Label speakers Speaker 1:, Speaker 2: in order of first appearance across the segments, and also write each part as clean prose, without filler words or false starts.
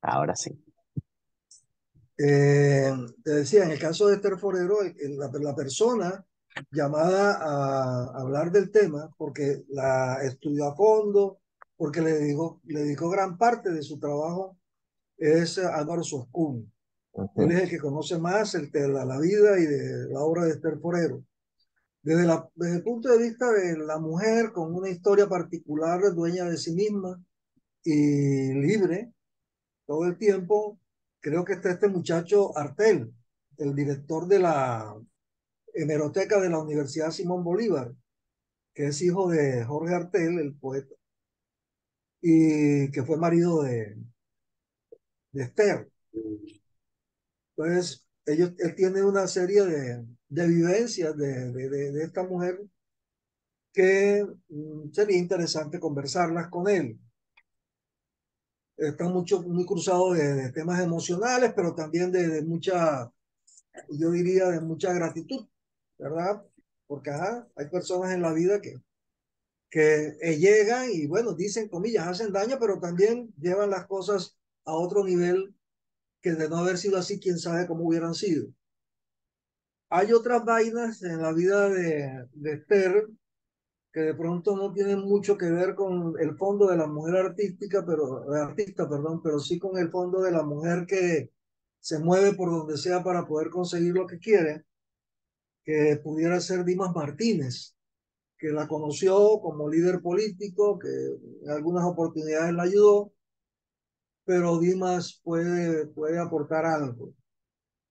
Speaker 1: Ahora sí.
Speaker 2: Eh, Te decía, en el caso de Esther Forero, la persona llamada a hablar del tema, porque la estudió a fondo, porque le dedicó gran parte de su trabajo, es Álvaro Soscún. Él
Speaker 1: Ujú.
Speaker 2: es el que conoce más la vida y de la obra de Esther Forero. Desde el punto de vista de la mujer con una historia particular, dueña de sí misma y libre todo el tiempo, creo que está este muchacho Artel, el director de la hemeroteca de la Universidad Simón Bolívar, que es hijo de Jorge Artel, el poeta, y que fue marido de Esther. Entonces, él tiene una serie de vivencias de esta mujer que sería interesante conversarlas con él. Está muy cruzado de temas emocionales, pero también de mucha, yo diría, de mucha gratitud, ¿verdad? Porque ajá, hay personas en la vida que llegan y, bueno, dicen comillas, hacen daño, pero también llevan las cosas a otro nivel que de no haber sido así, quién sabe cómo hubieran sido. Hay otras vainas en la vida de Esther que de pronto no tienen mucho que ver con el fondo de la mujer artística, artista, perdón, pero sí con el fondo de la mujer que se mueve por donde sea para poder conseguir lo que quiere, que pudiera ser Dimas Martínez, que la conoció como líder político, que en algunas oportunidades la ayudó, pero Dimas puede aportar algo.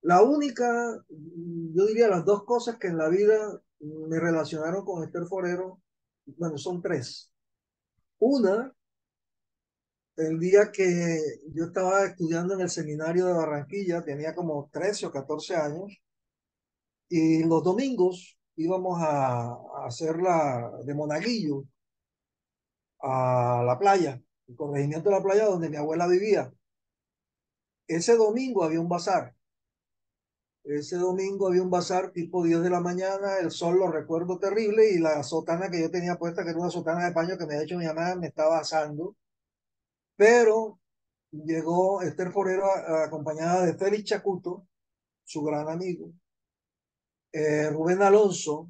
Speaker 2: La única, yo diría las dos cosas que en la vida me relacionaron con Esther Forero, bueno, son tres. Una, el día que yo estaba estudiando en el seminario de Barranquilla, tenía como 13 o 14 años, y los domingos íbamos a hacer la de Monaguillo a la playa, el corregimiento de la playa donde mi abuela vivía. Ese domingo había un bazar. Ese domingo había un bazar tipo 10 de la mañana, el sol lo recuerdo terrible y la sotana que yo tenía puesta, que era una sotana de paño que me había hecho mi mamá, me estaba asando. Pero llegó Esther Forero acompañada de Félix Chacuto, su gran amigo, Rubén Alonso,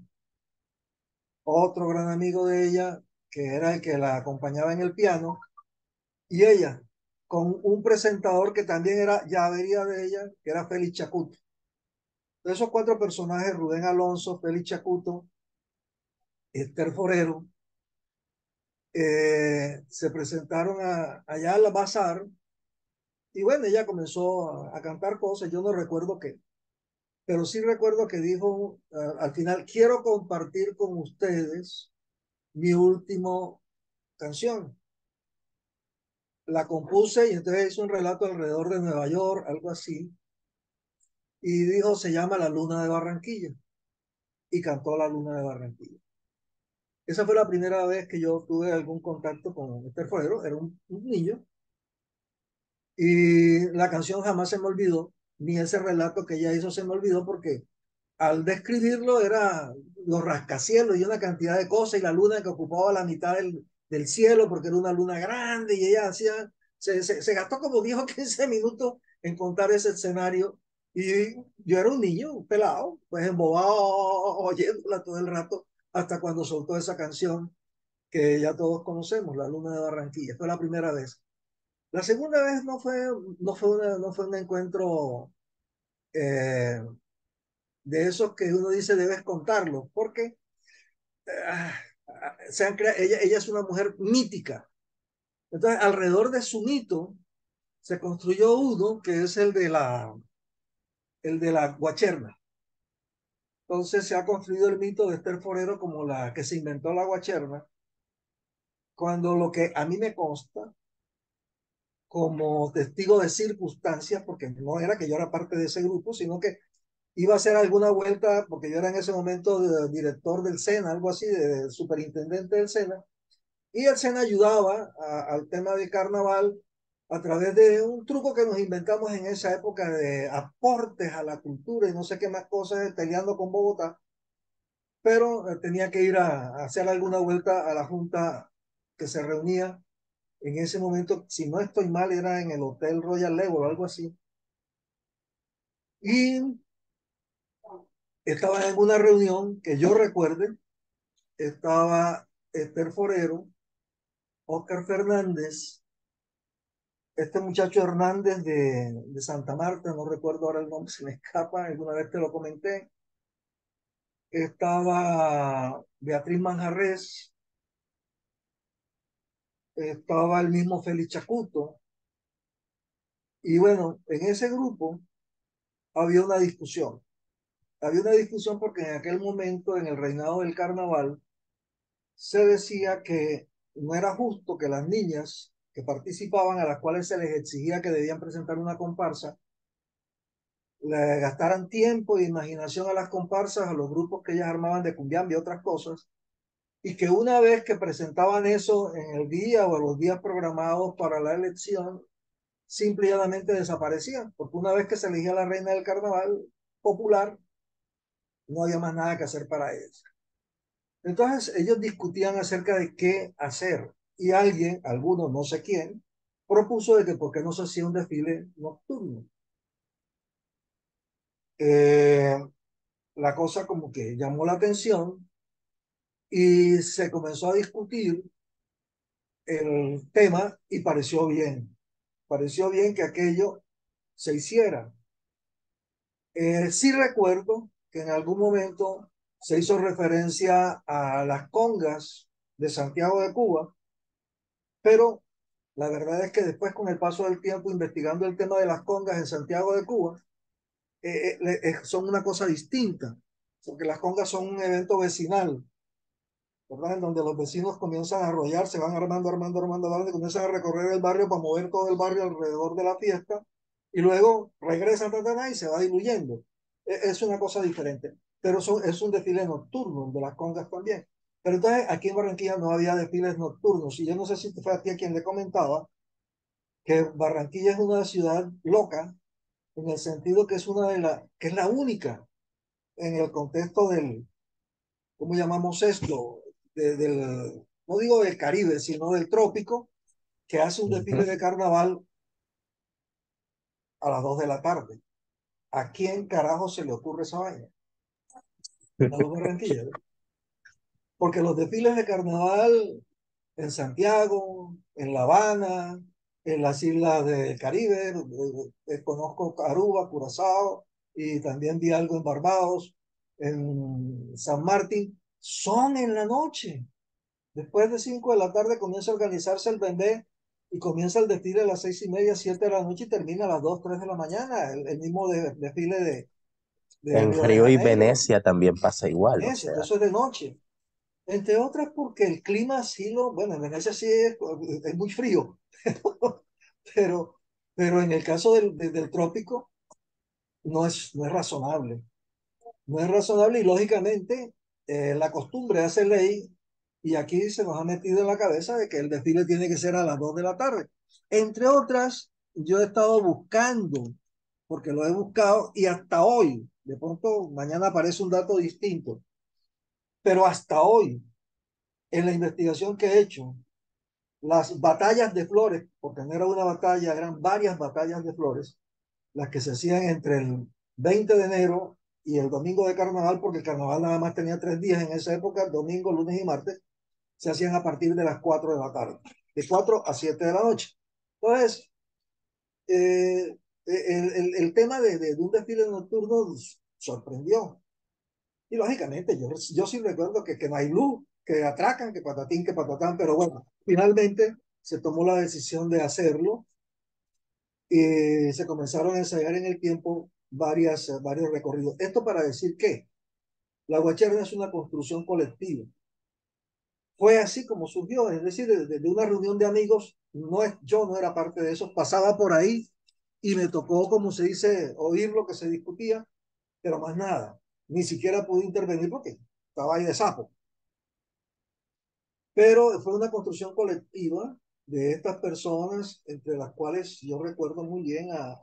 Speaker 2: otro gran amigo de ella, que era el que la acompañaba en el piano, y ella, con un presentador que también era llavería de ella, que era Félix Chacuto. De esos cuatro personajes, Rubén Alonso, Félix Chacuto, Esther Forero, se presentaron allá al bazar, y bueno, ella comenzó a cantar cosas, yo no recuerdo qué, pero sí recuerdo que dijo al final, quiero compartir con ustedes mi última canción. La compuse y entonces hizo un relato alrededor de Nueva York, algo así, y dijo, se llama La Luna de Barranquilla, y cantó La Luna de Barranquilla. Esa fue la primera vez que yo tuve algún contacto con Esther Forero, era un niño, y la canción jamás se me olvidó, ni ese relato que ella hizo se me olvidó porque al describirlo era los rascacielos y una cantidad de cosas y la luna que ocupaba la mitad del cielo porque era una luna grande y ella hacía, se gastó como 10 o 15 minutos en contar ese escenario y yo era un niño, un pelado, pues embobado oyéndola todo el rato hasta cuando soltó esa canción que ya todos conocemos, La Luna de Barranquilla. Fue la primera vez. La segunda vez no fue un encuentro eh, de esos que uno dice debes contarlo, porque ah, ella es una mujer mítica. Entonces, alrededor de su mito se construyó uno que es el de la guacherna. Entonces se ha construido el mito de Esther Forero como la que se inventó la guacherna, cuando lo que a mí me consta como testigo de circunstancias, porque no era que yo era parte de ese grupo, sino que iba a hacer alguna vuelta, porque yo era en ese momento director del SENA, algo así, de superintendente del SENA, y el SENA ayudaba al tema de carnaval a través de un truco que nos inventamos en esa época de aportes a la cultura y no sé qué más cosas, peleando con Bogotá, pero tenía que ir a hacer alguna vuelta a la junta que se reunía En ese momento, si no estoy mal, era en el Hotel Royal Level o algo así. Y estaba en una reunión que yo recuerde, estaba Esther Forero, Oscar Fernández, este muchacho Hernández de Santa Marta, no recuerdo ahora el nombre, se me escapa, alguna vez te lo comenté. Estaba Beatriz Manjarres, estaba el mismo Félix Chacuto. Y bueno, en ese grupo había una discusión. Había una discusión porque en aquel momento, en el reinado del carnaval, se decía que no era justo que las niñas que participaban, a las cuales se les exigía que debían presentar una comparsa, le gastaran tiempo e imaginación a las comparsas, a los grupos que ellas armaban de cumbiamba y otras cosas, y que una vez que presentaban eso en el día o en los días programados para la elección, simple y llanamente desaparecían, porque una vez que se elegía la reina del carnaval popular, no había más nada que hacer para ellos. Entonces ellos discutían acerca de qué hacer y alguien, alguno, no sé quién, propuso de que por qué no se hacía un desfile nocturno. Eh, la cosa como que llamó la atención y se comenzó a discutir el tema y pareció bien que aquello se hiciera. Sí recuerdo que en algún momento se hizo referencia a las congas de Santiago de Cuba, pero la verdad es que después con el paso del tiempo investigando el tema de las congas en Santiago de Cuba, son una cosa distinta, porque las congas son un evento vecinal, ¿verdad? En donde los vecinos comienzan a arrollar, se van armando, y comienzan a recorrer el barrio para mover todo el barrio alrededor de la fiesta, y luego regresan y se va diluyendo. Es una cosa diferente, pero es un desfile nocturno, el de las congas también. Pero entonces aquí en Barranquilla no había desfiles nocturnos, y yo no sé si fue a ti a quien le comentaba que Barranquilla es una ciudad loca, en el sentido que es que es la única en el contexto ¿cómo llamamos esto? No digo del Caribe, sino del trópico, que hace un desfile
Speaker 1: Ujú.
Speaker 2: de carnaval a las 2 de la tarde. ¿A quién carajo se le ocurre esa vaina? A los barranquilleros. Porque los desfiles de carnaval en Santiago, en La Habana, en las islas del Caribe, conozco Aruba, Curazao, y también vi algo en Barbados, en San Martín, son en la noche. Después de 5 de la tarde comienza a organizarse el bebé y comienza el desfile a las 6:30, 7 de la noche y termina a las 2, 3 de la mañana, el mismo desfile de
Speaker 1: En
Speaker 2: Río de
Speaker 1: Río y
Speaker 2: Janeiro,
Speaker 1: Venecia también pasa igual, o
Speaker 2: Venecia,
Speaker 1: sea.
Speaker 2: entonces de noche. Entre otras porque el clima sí bueno, en Venecia sí es muy frío, pero, pero en el caso del trópico no es razonable. No es razonable y lógicamente la costumbre hace ley y aquí se nos ha metido en la cabeza de que el desfile tiene que ser a las 2 de la tarde. Entre otras, yo he estado buscando, porque lo he buscado y hasta hoy, de pronto mañana aparece un dato distinto, pero hasta hoy, en la investigación que he hecho, las batallas de flores, porque no era una batalla, eran varias batallas de flores, las que se hacían entre el 20 de enero y el domingo de carnaval, porque el carnaval nada más tenía 3 días en esa época, domingo, lunes y martes, se hacían a partir de las 4 de la tarde, de 4 a 7 de la noche. Entonces, el tema de un desfile nocturno sorprendió. Y lógicamente, yo sí recuerdo que no hay luz, que atracan, que patatín, que patatán, pero bueno, finalmente se tomó la decisión de hacerlo y se comenzaron a ensayar en el tiempo varios recorridos. Esto para decir que la Guacherna es una construcción colectiva. Fue así como surgió, es decir, de una reunión de amigos, yo no era parte de eso, pasaba por ahí y me tocó, como se dice, oír lo que se discutía, pero más nada, ni siquiera pude intervenir porque estaba ahí de sapo. Pero fue una construcción colectiva de estas personas, entre las cuales yo recuerdo muy bien a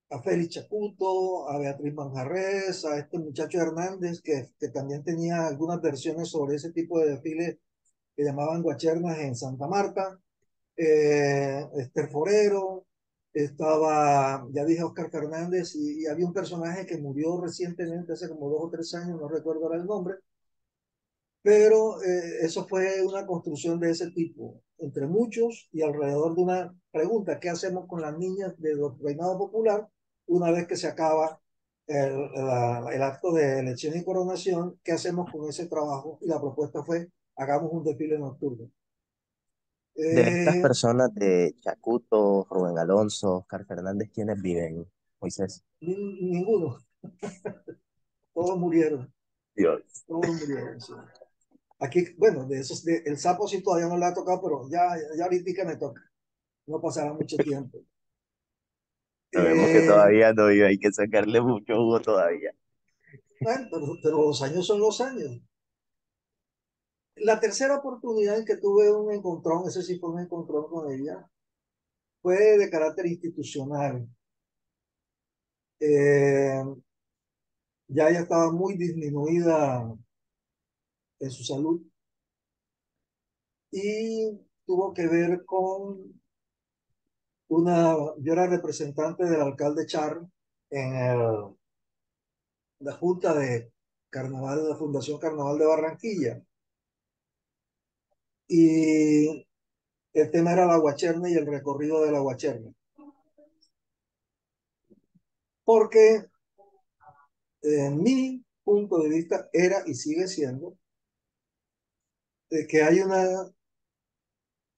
Speaker 2: a Félix Chacuto, a Beatriz Manjarres, a este muchacho Hernández, que también tenía algunas versiones sobre ese tipo de desfile que llamaban guachernas en Santa Marta, Esther Forero, estaba, ya dije, Oscar Fernández, y había un personaje que murió recientemente, hace como 2 o 3 años, no recuerdo ahora el nombre, pero eso fue una construcción de ese tipo, entre muchos y alrededor de una pregunta: ¿qué hacemos con las niñas del reinado popular una vez que se acaba el acto de elección y coronación? ¿Qué hacemos con ese trabajo? Y la propuesta fue: hagamos un desfile nocturno.
Speaker 1: De estas
Speaker 2: Eh,
Speaker 1: personas de Chacuto, Rubén Alonso, Oscar Fernández, ¿quiénes viven, Moisés?
Speaker 2: Ninguno, todos murieron,
Speaker 1: Dios.
Speaker 2: todos murieron. Sí. Aquí, bueno, el sapo sí todavía no le ha tocado, pero ya ahorita me toca, no pasará mucho tiempo.
Speaker 1: Sabemos que
Speaker 2: Eh,
Speaker 1: todavía no vive, hay que sacarle mucho jugo todavía.
Speaker 2: bueno, pero los años son los años. La tercera oportunidad en que tuve un encontrón, ese sí fue un encontrón con ella, fue de carácter institucional. Eh, ya ella estaba muy disminuida en su salud y tuvo que ver con yo era representante del alcalde Char en la Junta de Carnaval, de la Fundación Carnaval de Barranquilla. Y el tema era la Guacherna y el recorrido de la Guacherna. Porque en mi punto de vista era y sigue siendo que hay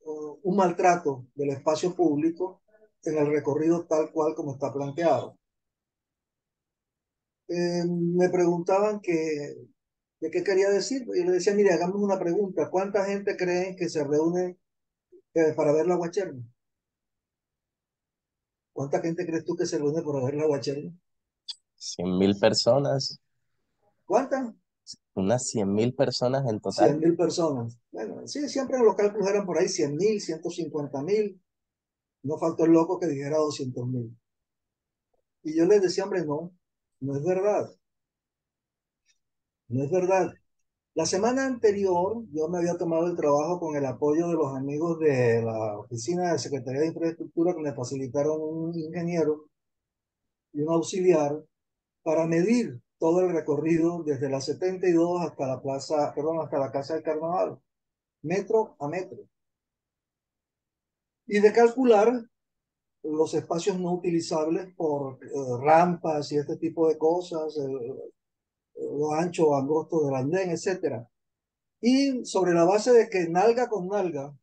Speaker 2: un maltrato del espacio público en el recorrido tal cual como está planteado. Me preguntaban de qué quería decir. Y le decía: mire, hagamos una pregunta: ¿cuánta gente creen que se reúne para ver la Guacherna? ¿Cuánta gente crees tú que se reúne para ver la Guacherna?
Speaker 1: 100.000 personas,
Speaker 2: ¿Cuántas?
Speaker 1: unas 100.000 personas en
Speaker 2: cien
Speaker 1: total.
Speaker 2: mil personas. Bueno, sí, siempre los cálculos eran por ahí 100.000, 150.000. No faltó el loco que dijera 200.000. Y yo les decía: hombre, no, no es verdad, no es verdad. La semana anterior yo me había tomado el trabajo con el apoyo de los amigos de la oficina de Secretaría de Infraestructura, que me facilitaron un ingeniero y un auxiliar para medir todo el recorrido desde la 72 hasta la plaza, perdón, hasta la Casa del Carnaval, metro a metro, y de calcular los espacios no utilizables por rampas y este tipo de cosas, lo ancho o angosto del andén, etcétera. Y sobre la base de que nalga con nalga,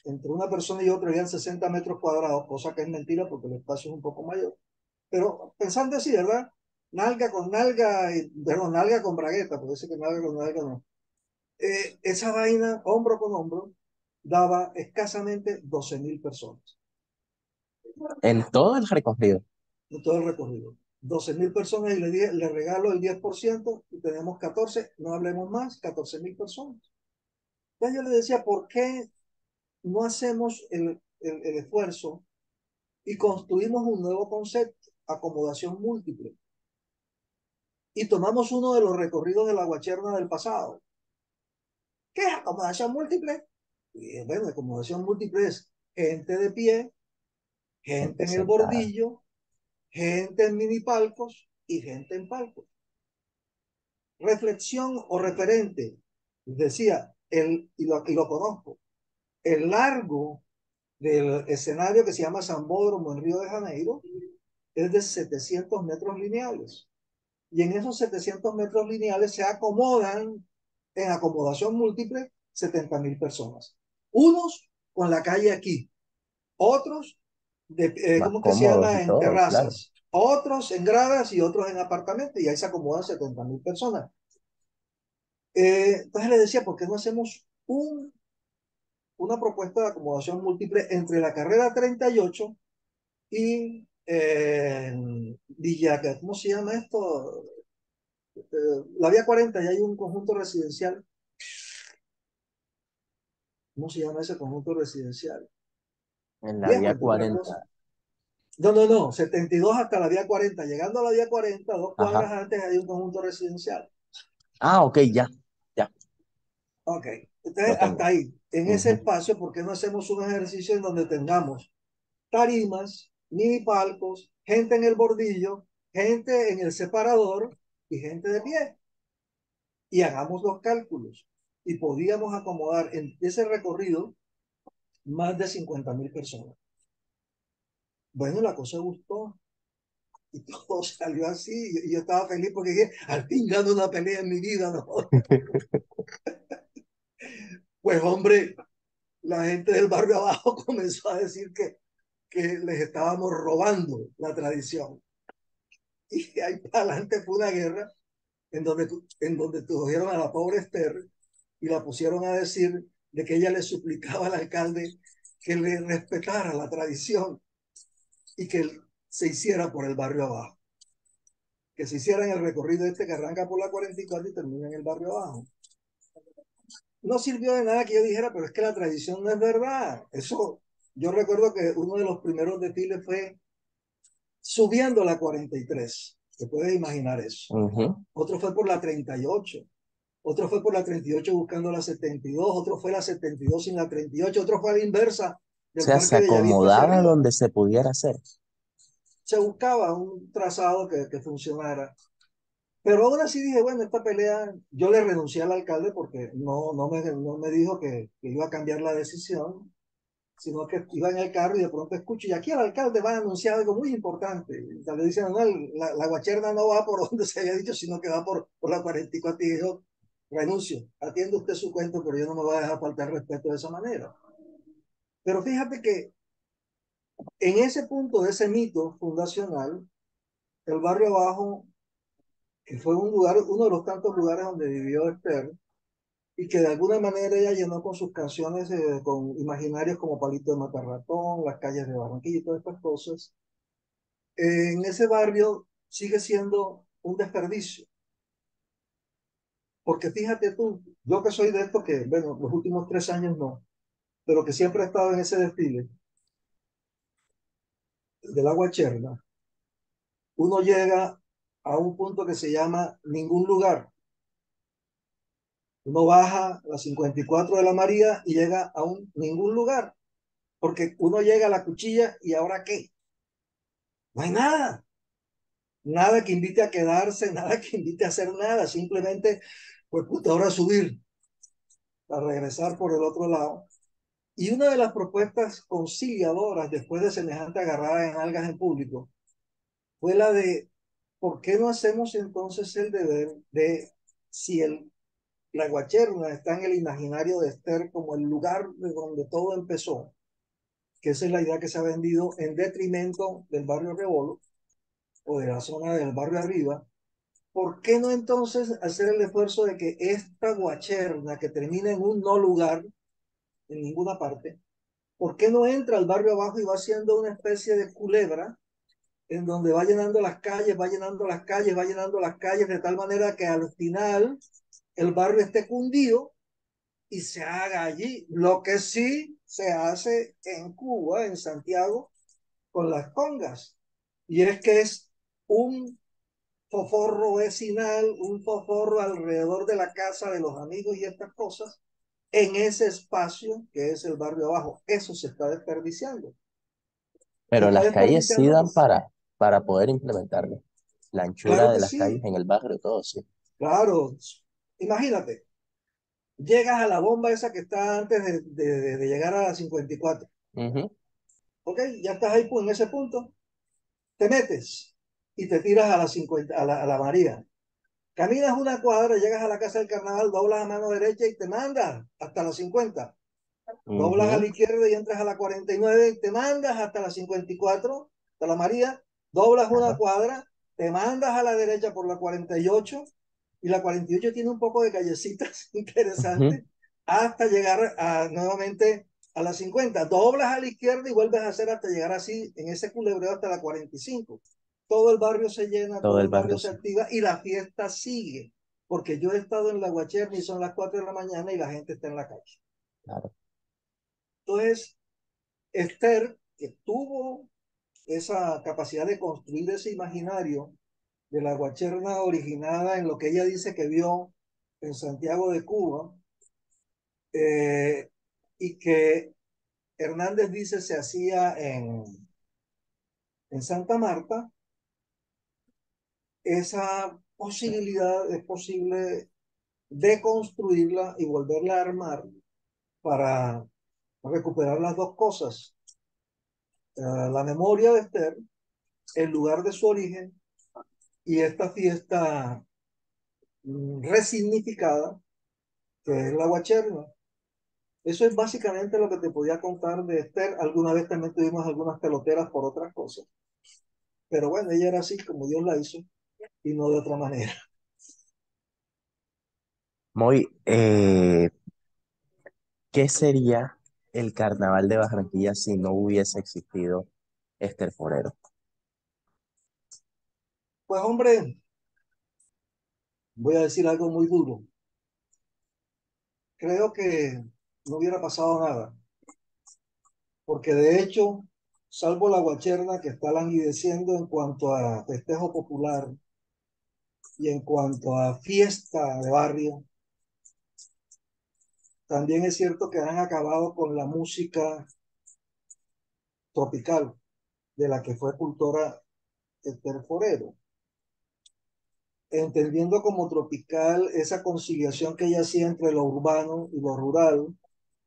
Speaker 2: entre una persona y otra habían 60 metros cuadrados, cosa que es mentira porque el espacio es un poco mayor. Pero pensando así, ¿verdad? Nalga con nalga, perdón, nalga con bragueta, porque dice que nalga con nalga no. Esa vaina, hombro con hombro, daba escasamente 12.000 personas
Speaker 1: En todo el recorrido.
Speaker 2: en todo el recorrido. 12.000 personas y le regalo el 10% y tenemos 14, no hablemos más, 14.000 personas. Entonces yo le decía: ¿por qué no hacemos el esfuerzo y construimos un nuevo concepto: acomodación múltiple? Y tomamos uno de los recorridos de la Guacherna del pasado. ¿Qué es acomodación múltiple? Y bueno, acomodación múltiple es gente de pie, gente
Speaker 1: Gente
Speaker 2: en el
Speaker 1: sentada.
Speaker 2: bordillo, gente en mini palcos y gente en palcos. Reflexión o referente. Decía, y lo conozco, el largo del escenario que se llama Sambódromo en Río de Janeiro es de 700 metros lineales. Y en esos 700 metros lineales se acomodan en acomodación múltiple 70.000 personas. Unos con la calle aquí, otros
Speaker 1: Más
Speaker 2: ¿cómo que se
Speaker 1: cómodos y
Speaker 2: llama? En
Speaker 1: todo, claro.
Speaker 2: terrazas, otros en gradas y otros en apartamentos, y ahí se acomodan 70.000 personas. Entonces le decía: ¿por qué no hacemos una propuesta de acomodación múltiple entre la carrera 38 y Villa, ¿cómo se llama esto? La vía 40, y hay un conjunto residencial. ¿Cómo se llama ese conjunto residencial?
Speaker 1: En la
Speaker 2: Viejo,
Speaker 1: vía
Speaker 2: entre otras cosas.
Speaker 1: 40.
Speaker 2: No, no, no, 72 hasta la vía 40. Llegando a la vía 40, dos
Speaker 1: Ajá.
Speaker 2: cuadras antes hay un conjunto residencial.
Speaker 1: Ah, ok, ya. Ya.
Speaker 2: Ok. Entonces,
Speaker 1: No
Speaker 2: hasta
Speaker 1: tengo.
Speaker 2: ahí, en ese
Speaker 1: Ujú.
Speaker 2: espacio, ¿por qué no hacemos un ejercicio en donde tengamos tarimas, mini palcos, gente en el bordillo, gente en el separador y gente de pie? Y hagamos los cálculos. Y podíamos acomodar en ese recorrido más de 50.000 personas. Bueno, la cosa gustó y todo salió así. Y yo estaba feliz porque dije, al fin gano una pelea en mi vida, ¿no? Pues hombre, la gente del barrio abajo comenzó a decir que les estábamos robando la tradición. Y ahí para adelante fue una guerra en donde tuvieron a la pobre Esther y la pusieron a decir de que ella le suplicaba al alcalde que le respetara la tradición y que se hiciera por el barrio abajo, que se hiciera en el recorrido este que arranca por la 44 y termina en el barrio abajo. No sirvió de nada que yo dijera, pero es que la tradición no es verdad. Eso, yo recuerdo que uno de los primeros desfiles fue subiendo la 43. Te puedes imaginar eso.
Speaker 1: Ujú.
Speaker 2: Otro fue por la 38. Otro fue por la 38 buscando la 72. Otro fue la 72 sin la 38. Otro fue a la inversa
Speaker 1: O
Speaker 2: del
Speaker 1: sea, se
Speaker 2: Parque Bellavista hacia
Speaker 1: acomodaba
Speaker 2: arriba.
Speaker 1: donde se pudiera hacer.
Speaker 2: Se buscaba un trazado que funcionara. Pero aún así dije, bueno, esta pelea, yo le renuncié al alcalde porque no me dijo que iba a cambiar la decisión, sino que iba en el carro y de pronto escucho, y aquí el alcalde va a anunciar algo muy importante. Y le dicen, no, la guacherna no va por donde se había dicho, sino que va por la 44. Y cuatro. Y yo renuncio, atiende usted su cuento, pero yo no me voy a dejar faltar respeto de esa manera. Pero fíjate que en ese punto de ese mito fundacional, el barrio abajo, que fue un lugar, uno de los tantos lugares donde vivió Esther, y que de alguna manera ella llenó con sus canciones, con imaginarios como Palito de Matarratón, Las calles de Barranquilla y todas estas cosas, en ese barrio sigue siendo un desperdicio. Porque fíjate tú, yo que soy de esto que, bueno, los últimos 3 años no, pero que siempre he estado en ese desfile del agua cherna, uno llega a un punto que se llama ningún lugar. Uno baja la 54 de la María y llega a un ningún lugar, porque uno llega a la cuchilla y ahora qué, no hay nada, nada que invite a quedarse, nada que invite a hacer nada, simplemente, pues puta, ahora subir, a regresar por el otro lado. Y una de las propuestas conciliadoras después de semejante agarrada en algas en público fue la de, ¿por qué no hacemos entonces el deber de, si la Guacherna está en el imaginario de Esther como el lugar de donde todo empezó, que esa es la idea que se ha vendido en detrimento del barrio Rebolo o de la zona del barrio arriba? ¿Por qué no entonces hacer el esfuerzo de que esta Guacherna que termina en un no lugar en ninguna parte, ¿por qué no entra al barrio abajo y va siendo una especie de culebra en donde va llenando las calles, va llenando las calles, va llenando las calles de tal manera que al final el barrio esté cundido y se haga allí lo que sí se hace en Cuba, en Santiago, con las congas? Y es que es un foforro vecinal, un foforro alrededor de la casa de los amigos y estas cosas, en ese espacio que es el barrio abajo. Eso se está desperdiciando. Se
Speaker 1: Pero
Speaker 2: está
Speaker 1: las calles sí
Speaker 2: desperdiciando,
Speaker 1: dan para poder implementarlo. La anchura
Speaker 2: claro
Speaker 1: de
Speaker 2: que
Speaker 1: las calles
Speaker 2: sí,
Speaker 1: en el barrio, todo sí.
Speaker 2: claro. Imagínate, llegas a la bomba esa que está antes de llegar a la 54.
Speaker 1: Ujú,
Speaker 2: ¿Ok? Ya estás ahí pues, en ese punto. Te metes y te tiras a la 50, a la María. Caminas una cuadra, llegas a la casa del carnaval, doblas a mano derecha y te mandas hasta la 50. Doblas a la
Speaker 1: ujú,
Speaker 2: izquierda y entras a la 49 y te mandas hasta la 54, hasta la María. Doblas una
Speaker 1: claro.
Speaker 2: cuadra, te mandas a la derecha por la 48 y la 48 tiene un poco de callecitas
Speaker 1: Ujú.
Speaker 2: interesantes hasta llegar nuevamente a la 50. Doblas a la izquierda y vuelves a hacer hasta llegar así en ese culebreo hasta la 45. Todo el barrio se llena,
Speaker 1: Todo
Speaker 2: todo
Speaker 1: el
Speaker 2: el barrio
Speaker 1: barrio
Speaker 2: se
Speaker 1: sí.
Speaker 2: activa y la fiesta sigue. Porque yo he estado en la Guacherna y son las 4 de la mañana y la gente está en la calle.
Speaker 1: Claro.
Speaker 2: Entonces, Esther, que tuvo esa capacidad de construir ese imaginario de la Guacherna originada en lo que ella dice que vio en Santiago de Cuba, eh, y que Hernández dice se hacía en Santa Marta, esa posibilidad es posible deconstruirla y volverla a armar para recuperar las dos cosas, la memoria de Esther, el lugar de su origen y esta fiesta resignificada que es la guacherna. Eso es básicamente lo que te podía contar de Esther. Alguna vez también tuvimos algunas peloteras por otras cosas, pero bueno, ella era así como Dios la hizo y no de otra manera.
Speaker 1: Muy, ¿qué sería el carnaval de Barranquilla si no hubiese existido Esther Forero?
Speaker 2: Pues hombre, voy a decir algo muy duro. Creo que no hubiera pasado nada, porque de hecho, salvo la guacherna que está languideciendo en cuanto a festejo popular y en cuanto a fiesta de barrio, también es cierto que han acabado con la música tropical de la que fue cultora Esther Forero, entendiendo como tropical esa conciliación que ella hacía entre lo urbano y lo rural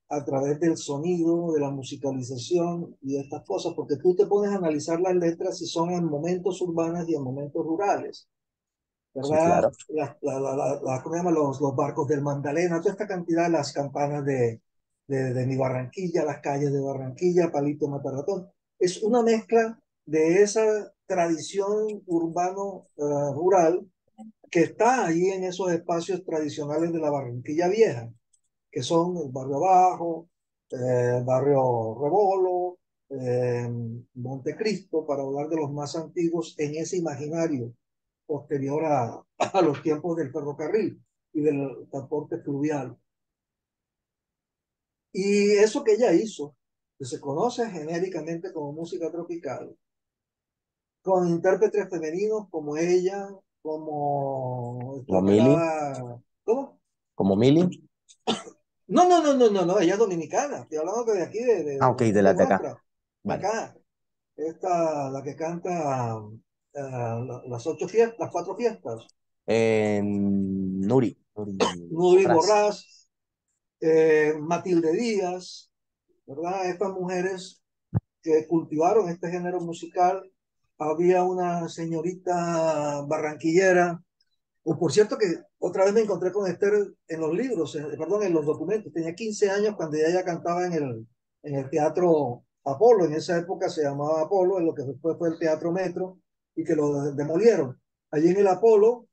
Speaker 2: a través del sonido, de la musicalización y de estas cosas, porque tú te pones a analizar las letras si son en momentos urbanos y en momentos rurales,
Speaker 1: Sí,
Speaker 2: ¿verdad?
Speaker 1: claro.
Speaker 2: ¿Cómo se llama? Los barcos del Magdalena, toda esta cantidad, las campanas de mi Barranquilla, las calles de Barranquilla, Palito Mataratón. Es una mezcla de esa tradición urbano-rural que está ahí en esos espacios tradicionales de la Barranquilla Vieja, que son el barrio Abajo, el barrio Rebolo, eh, Montecristo, para hablar de los más antiguos en ese imaginario posterior a los tiempos del ferrocarril y del transporte fluvial. Y eso que ella hizo, que se conoce genéricamente como música tropical, con intérpretes femeninos como ella, como
Speaker 1: Como
Speaker 2: esta
Speaker 1: Mili,
Speaker 2: pelada, ¿cómo?
Speaker 1: como Mili.
Speaker 2: No, no, no, no, no, no, ella es dominicana, estoy hablando de aquí,
Speaker 1: Ah, ok, de
Speaker 2: de
Speaker 1: las de acá.
Speaker 2: nuestra, de
Speaker 1: Vale.
Speaker 2: acá, esta, la que canta las ocho fiestas, las cuatro fiestas,
Speaker 1: Nuri
Speaker 2: Nuri
Speaker 1: Borrás.
Speaker 2: Borrás, Matilde Díaz, ¿verdad? Estas mujeres que cultivaron este género musical. Había una señorita barranquillera, o por cierto que otra vez me encontré con Esther en los libros, perdón, en los documentos. Tenía 15 años cuando ella cantaba en el Teatro Apolo. En esa época se llamaba Apolo, en lo que después fue el Teatro Metro y que lo demolieron. Allí en el Apolo,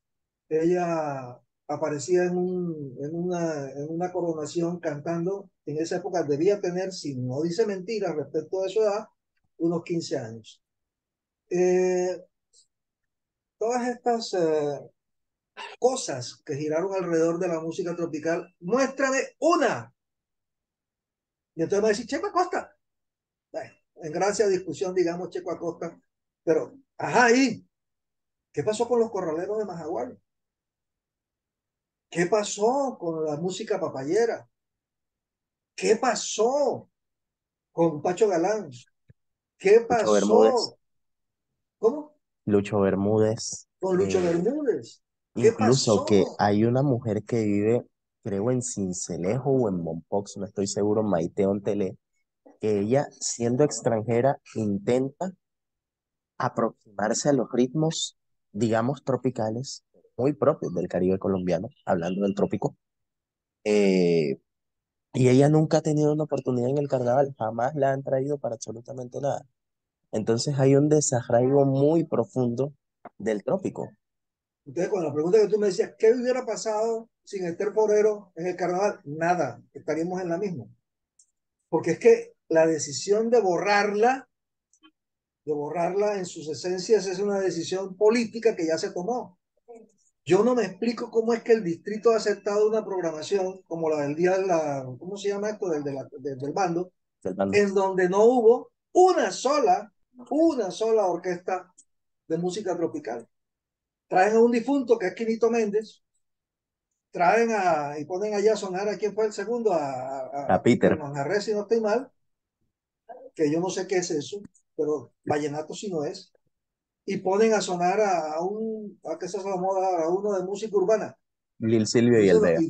Speaker 2: ella aparecía en una coronación cantando. En esa época debía tener, si no dice mentiras respecto de su edad, unos 15 años. Eh, Todas estas cosas que giraron alrededor de la música tropical, muéstrame una. Y entonces me va a decir, Checo Acosta. Bueno, en gracia discusión, digamos Checo Acosta. Pero, ajá, ¿y qué pasó con los corraleros de Majagual? ¿Qué pasó con la música papayera? ¿Qué pasó con Pacho Galán? ¿Qué
Speaker 1: Lucho Bermúdez.
Speaker 2: pasó? ¿Cómo?
Speaker 1: Lucho Bermúdez.
Speaker 2: Con Lucho Bermúdez. ¿Qué
Speaker 1: Incluso que
Speaker 2: pasó?
Speaker 1: hay una mujer que vive, creo, en Sincelejo o en Mompox, no estoy seguro, Maite Ontelé, que ella, siendo extranjera, intenta aproximarse a los ritmos, digamos, tropicales, muy propios del Caribe colombiano, hablando del trópico. eh, y ella nunca ha tenido una oportunidad en el carnaval, jamás la han traído para absolutamente nada. Entonces hay un desarraigo muy profundo del trópico.
Speaker 2: Entonces, con la pregunta que tú me decías, ¿qué hubiera pasado sin Esther Forero en el carnaval? Nada, estaríamos en la misma. Porque es que la decisión de borrarla en sus esencias, es una decisión política que ya se tomó. Yo no me explico cómo es que el distrito ha aceptado una programación como la del día de la, ¿cómo se llama esto? Del bando,
Speaker 1: Del bando.
Speaker 2: en donde no hubo una sola orquesta de música tropical. Traen a un difunto que es Quinito Méndez, y ponen allá a sonar a quién fue el segundo,
Speaker 1: A
Speaker 2: a Peter
Speaker 1: Peter,
Speaker 2: Manjarres, si no estoy mal, que yo no sé qué es eso, pero vallenato si no es, y ponen a sonar a qué se moda, a uno de música urbana.
Speaker 1: Lil Silvio y
Speaker 2: Dice
Speaker 1: el
Speaker 2: uno,
Speaker 1: Vega.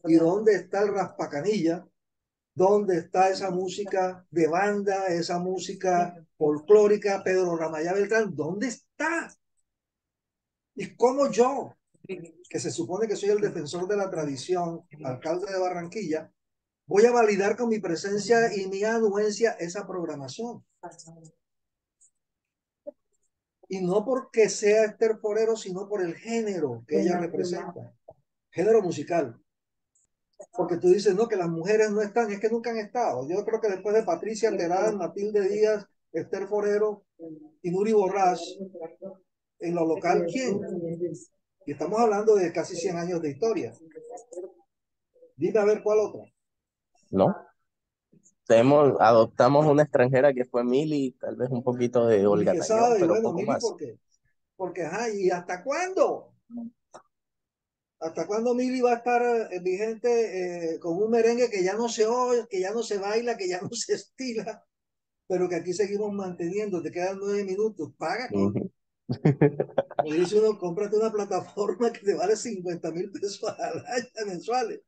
Speaker 2: y dónde está el raspacanilla? ¿Dónde está esa música de banda, esa música folclórica, Pedro Ramayá Beltrán? ¿Dónde está? ¿Y cómo yo, que se supone que soy el defensor de la tradición, alcalde de Barranquilla, voy a validar con mi presencia y mi anuencia esa programación? Y no porque sea Esther Forero, sino por el género que ella representa, género musical. Porque tú dices, no, que las mujeres no están, es que nunca han estado. Yo creo que después de Patricia Terán, Matilde Díaz, Esther Forero y Nuri Borrás, en lo local, ¿quién? Y estamos hablando de casi 100 años de historia. Dime a ver cuál otra.
Speaker 1: ¿No? Adoptamos una extranjera que fue Mili, tal vez un poquito de
Speaker 2: Mili
Speaker 1: Olga Tañón,
Speaker 2: Quesada, y
Speaker 1: pero
Speaker 2: bueno,
Speaker 1: poco
Speaker 2: Mili,
Speaker 1: más.
Speaker 2: ¿por qué? Porque, ajá, ¿y hasta cuándo? ¿Hasta cuándo Mili va a estar vigente con un merengue que ya no se oye, que ya no se baila, que ya no se estila, pero que aquí seguimos manteniendo? Te quedan 9 minutos, paga, coño.
Speaker 1: Ujú.
Speaker 2: Como dice uno, cómprate una plataforma que te vale 50.000 pesos al año mensuales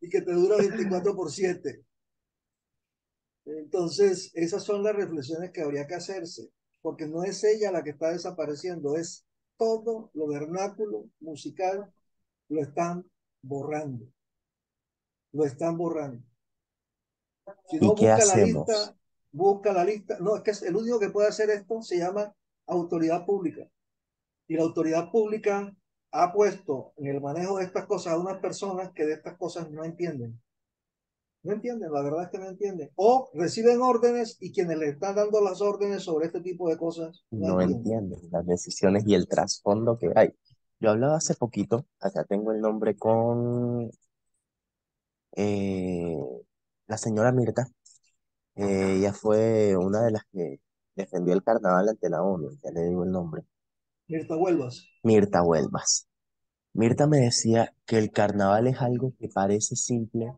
Speaker 2: y que te dura 24/7. Entonces, esas son las reflexiones que habría que hacerse, porque no es ella la que está desapareciendo, es todo lo vernáculo musical, lo están borrando, lo están borrando. Si
Speaker 1: ¿Y
Speaker 2: no,
Speaker 1: qué hacemos?
Speaker 2: busca la lista. No, es que el único que puede hacer esto se llama autoridad pública. Y la autoridad pública ha puesto en el manejo de estas cosas a unas personas que de estas cosas no entienden. No entienden, la verdad es que no entienden. O reciben órdenes y quienes le están dando las órdenes sobre este tipo de cosas no
Speaker 1: No
Speaker 2: entienden.
Speaker 1: entienden las decisiones y el trasfondo que hay. Yo hablaba hace poquito, acá tengo el nombre con eh, la señora Mirta. Ella fue una de las que defendió el carnaval ante la ONU, ya le digo el nombre.
Speaker 2: Mirta Huelvas.
Speaker 1: Mirta Huelvas. Mirta me decía que el carnaval es algo que parece simple,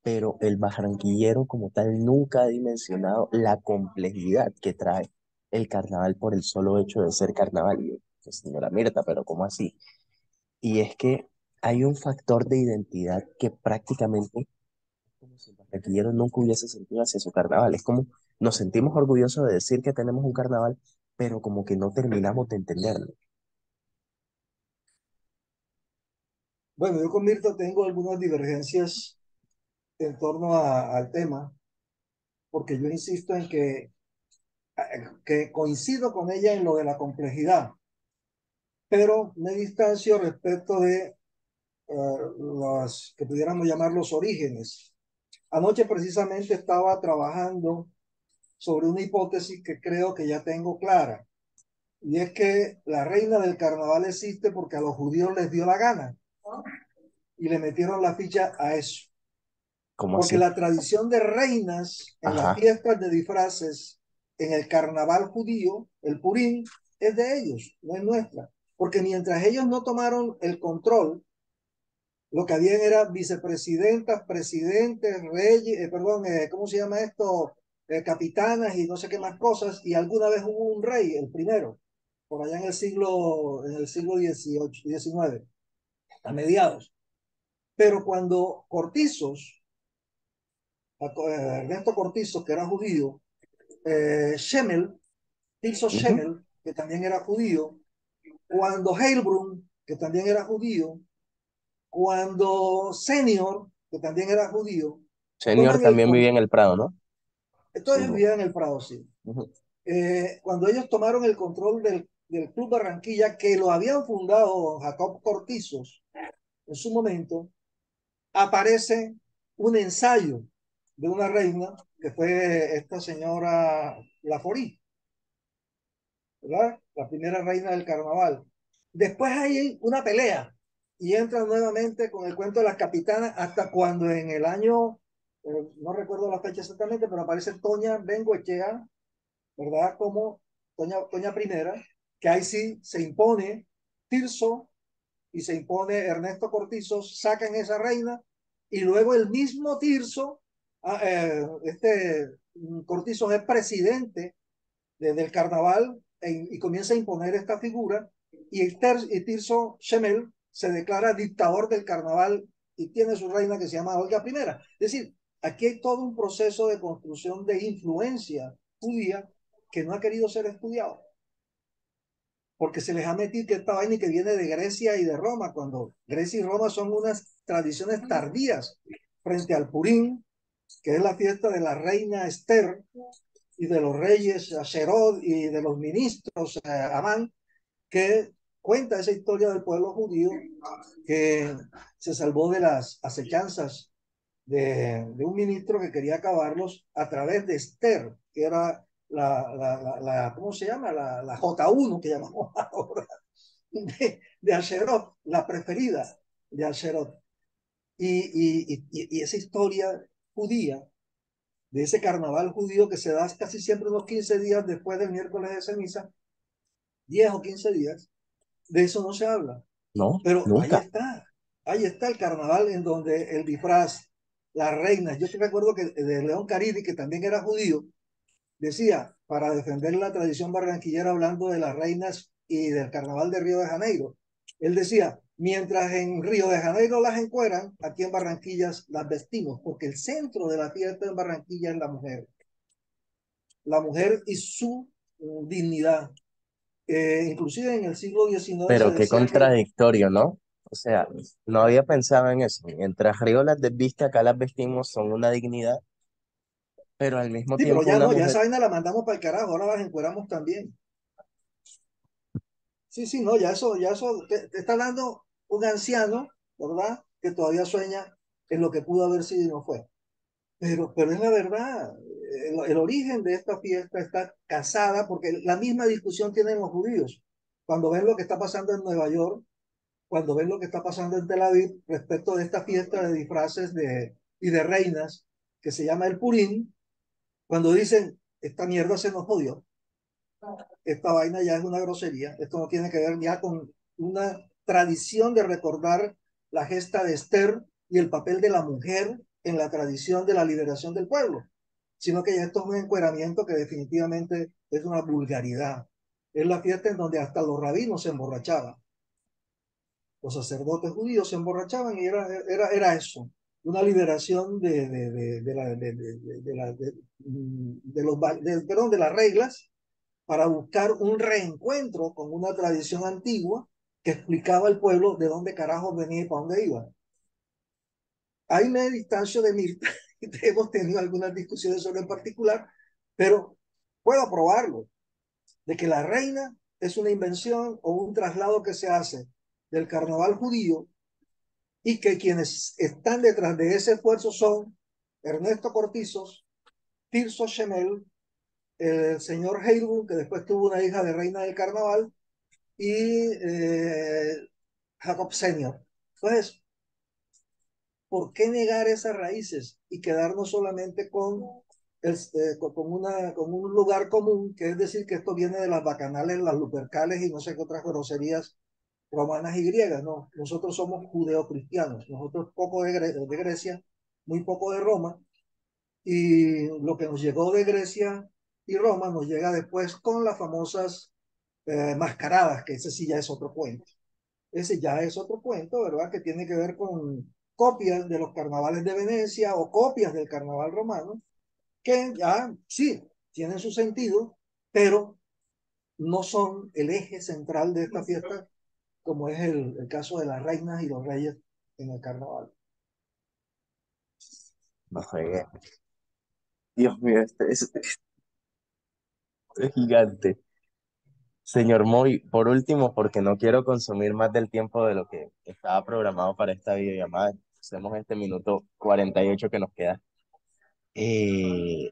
Speaker 1: pero el barranquillero como tal nunca ha dimensionado la complejidad que trae el carnaval por el solo hecho de ser carnaval. Y yo, "Pues, señora Mirta, pero ¿cómo así?". Y es que hay un factor de identidad que prácticamente como si el barranquillero nunca hubiese sentido hacia su carnaval. Es como nos sentimos orgullosos de decir que tenemos un carnaval, pero como que no terminamos de entenderlo.
Speaker 2: Bueno, yo con Mirta tengo algunas divergencias en torno al tema, porque yo insisto en que coincido con ella en lo de la complejidad, pero me distancio respecto de los que pudiéramos llamar los orígenes. Anoche precisamente estaba trabajando sobre una hipótesis que creo que ya tengo clara, y es que la reina del carnaval existe porque a los judíos les dio la gana y le metieron la ficha a eso.
Speaker 1: ¿Cómo
Speaker 2: Porque
Speaker 1: así?
Speaker 2: la tradición de reinas en las
Speaker 1: Ajá,
Speaker 2: fiestas de disfraces, en el carnaval judío, el Purín, es de ellos, no es nuestra. Porque mientras ellos no tomaron el control, lo que habían era vicepresidentas, presidentes, reyes, perdón, ¿cómo se llama esto? Capitanas y no sé qué más cosas, y alguna vez hubo un rey, el primero, por allá en el siglo XIX, a mediados. Pero cuando Ernesto Cortizos, que era judío, Schemmel, Tirso
Speaker 1: ujú.
Speaker 2: Schemmel, que también era judío, cuando Heilbrunn, que también era judío, cuando Senior, que también era judío,
Speaker 1: Senior
Speaker 2: toman el
Speaker 1: también vivía
Speaker 2: control.
Speaker 1: en el Prado, ¿no?
Speaker 2: Entonces
Speaker 1: Ujú,
Speaker 2: vivían en el Prado, sí.
Speaker 1: ujú.
Speaker 2: Cuando ellos tomaron el control del Club Barranquilla, que lo habían fundado Jacob Cortizos en su momento, aparece un ensayo de una reina, que fue esta señora Laforí, ¿verdad? La primera reina del carnaval. Después hay una pelea y entran nuevamente con el cuento de las capitanas hasta cuando en el año, no recuerdo la fecha exactamente, pero aparece Toña Bengoechea, ¿verdad? Como Toña Primera, que ahí sí se impone Tirso y se impone Ernesto Cortizo, sacan esa reina y luego el mismo Tirso, Cortizo es presidente del carnaval y comienza a imponer esta figura y Tirso Shemel se declara dictador del carnaval y tiene su reina que se llama Olga I. Es decir, aquí hay todo un proceso de construcción de influencia judía que no ha querido ser estudiado porque se les ha metido que esta vaina que viene de Grecia y de Roma, cuando Grecia y Roma son unas tradiciones tardías frente al Purim, que es la fiesta de la reina Esther y de los reyes Asherod y de los ministros Amán, que cuenta esa historia del pueblo judío que se salvó de las acechanzas de un ministro que quería acabarlos a través de Esther, que era ¿cómo se llama? La J1 que llamamos ahora, de Asherot, la preferida de Asherot. Y esa historia judía, de ese carnaval judío que se da casi siempre unos 15 días después del miércoles de ceniza, 10 o 15 días, de eso no se habla.
Speaker 1: No,
Speaker 2: Pero
Speaker 1: nunca.
Speaker 2: ahí está el carnaval en donde el disfraz, las reinas, yo te recuerdo que de León Caridi, que también era judío, decía, para defender la tradición barranquillera hablando de las reinas y del carnaval de Río de Janeiro, él decía, mientras en Río de Janeiro las encueran, aquí en Barranquilla las vestimos, porque el centro de la fiesta en Barranquilla es la mujer y su dignidad. Inclusive en el siglo XIX se
Speaker 1: Pero qué
Speaker 2: decía que,
Speaker 1: contradictorio, ¿no? O sea, no había pensado en eso. Mientras Río las desviste, acá las vestimos, son una dignidad, pero al mismo
Speaker 2: sí, pero
Speaker 1: tiempo
Speaker 2: ya
Speaker 1: una
Speaker 2: no, ya
Speaker 1: mujer.
Speaker 2: esa vaina la mandamos para el carajo, ahora las encueramos también. Sí, sí, no, ya eso te está dando un anciano, ¿verdad? Que todavía sueña en lo que pudo haber sido y no fue. Pero es la verdad. El origen de esta fiesta está casada porque la misma discusión tienen los judíos. Cuando ven lo que está pasando en Nueva York, cuando ven lo que está pasando en Tel Aviv respecto de esta fiesta de disfraces y de reinas que se llama el Purim, cuando dicen, esta mierda se nos jodió, esta vaina ya es una grosería, esto no tiene que ver ya con una tradición de recordar la gesta de Esther y el papel de la mujer en la tradición de la liberación del pueblo, sino que ya esto es un encueramiento que definitivamente es una vulgaridad. Es la fiesta en donde hasta los rabinos se emborrachaban, los sacerdotes judíos se emborrachaban y era eso, una liberación de las reglas para buscar un reencuentro con una tradición antigua que explicaba al pueblo de dónde carajos venía y para dónde iba. Ahí me distancio de Mirta, hemos tenido algunas discusiones sobre en particular, pero puedo probarlo, de que la reina es una invención o un traslado que se hace del carnaval judío y que quienes están detrás de ese esfuerzo son Ernesto Cortizos, Tirso Shemel, el señor Heilbun, que después tuvo una hija de reina del carnaval, y Jacob Senior. Entonces, ¿por qué negar esas raíces y quedarnos solamente con un lugar común, que es decir, que esto viene de las bacanales, las lupercales y no sé qué otras groserías romanas y griegas? No, nosotros somos judeocristianos, nosotros poco de Grecia, muy poco de Roma, y lo que nos llegó de Grecia y Roma nos llega después con las famosas mascaradas, que ese sí ya es otro cuento. Ese ya es otro cuento, ¿verdad? Que tiene que ver con copias de los carnavales de Venecia o copias del carnaval romano, que ya sí, tienen su sentido, pero no son el eje central de esta fiesta, como es el caso de las reinas y los reyes en el carnaval.
Speaker 1: No fregué. Dios mío, es gigante. Señor Moy, por último, porque no quiero consumir más del tiempo de lo que estaba programado para esta videollamada, hacemos este minuto 48 que nos queda. Eh,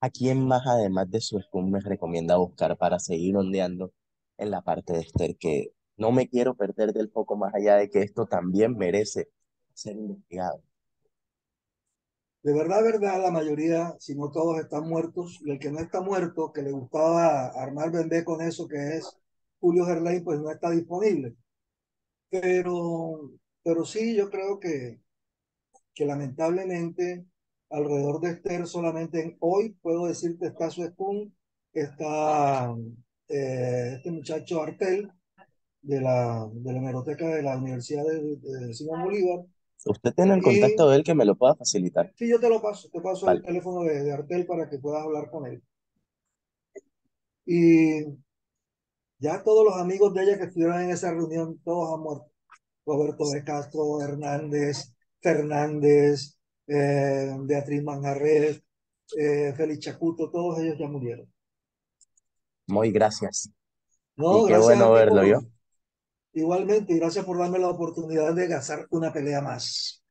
Speaker 1: ¿A quién más, además de su Scum, me recomienda buscar para seguir ondeando en la parte de Esther? Que no me quiero perder del foco más allá de que esto también merece ser investigado.
Speaker 2: Verdad, la mayoría, si no todos, están muertos, y el que no está muerto, que le gustaba armar bembé con eso, que es Julio Gerlain, pues no está disponible. Pero, pero sí, yo creo que lamentablemente alrededor de Esther solamente hoy puedo decirte está su Skun, está este muchacho Artel de la hemeroteca de la Universidad de Simón Bolívar.
Speaker 1: ¿Usted tiene el
Speaker 2: Y
Speaker 1: contacto de él que me lo pueda facilitar?
Speaker 2: sí, yo te paso el
Speaker 1: Vale.
Speaker 2: teléfono de Artel para que puedas hablar con él. Y ya todos los amigos de ella que estuvieron en esa reunión, todos han muerto. Roberto de Castro, Hernández, Fernández, Beatriz Manjarres, Félix Chacuto, todos ellos ya murieron.
Speaker 1: Muy gracias.
Speaker 2: No,
Speaker 1: Y qué
Speaker 2: gracias a
Speaker 1: bueno
Speaker 2: ti
Speaker 1: verlo,
Speaker 2: por
Speaker 1: yo.
Speaker 2: igualmente y gracias por darme la oportunidad de gazar una pelea más.